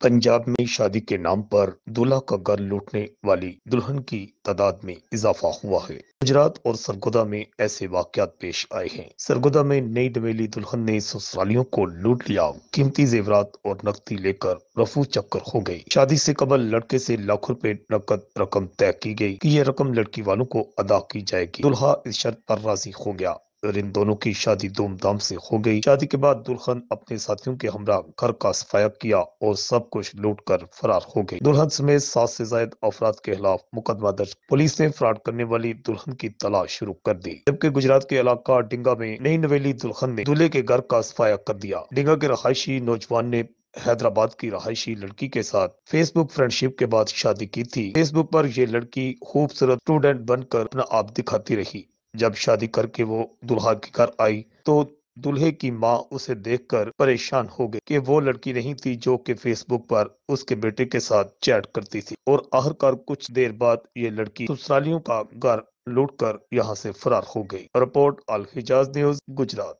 पंजाब में शादी के नाम पर दूल्हा का घर लूटने वाली दुल्हन की तादाद में इजाफा हुआ है। गुजरात और सरगोदा में ऐसे वाकयात पेश आए हैं। सरगोदा में नई डमेली दुल्हन ने ससुरालियों को लूट लिया। कीमती जेवरात और नकदी लेकर रफू चक्कर हो गई। शादी से कबल लड़के से लाखों रुपए नकद रकम तय की गई कि यह रकम लड़की वालों को अदा की जाएगी। दुल्हा इस शर्त पर राजी हो गया और इन दोनों की शादी धूमधाम से हो गई। शादी के बाद दुल्हन अपने साथियों के हमरा घर का सफाया किया और सब कुछ लूट कर फरार हो गई। दुल्हन समेत 7 से ज्यादा अफराद के खिलाफ मुकदमा दर्ज। पुलिस ने फ्रॉड करने वाली दुल्हन की तलाश शुरू कर दी। जबकि गुजरात के इलाका डिंगा में नई नवेली दुल्हन ने दूल्हे के घर का सफाया कर दिया। डिंगा के रहायशी नौजवान ने हैदराबाद की रहायशी लड़की के साथ फेसबुक फ्रेंडशिप के बाद शादी की थी। फेसबुक पर ये लड़की खूबसूरत स्टूडेंट बनकर अपना आप दिखाती रही। जब शादी करके वो दुल्हा के घर आई तो दूल्हे की माँ उसे देखकर परेशान हो गई कि वो लड़की नहीं थी जो कि फेसबुक पर उसके बेटे के साथ चैट करती थी। और आखिरकार कुछ देर बाद ये लड़की ससुरालियों का घर लूटकर यहाँ से फरार हो गई। रिपोर्ट अल हिजाज न्यूज, गुजरात।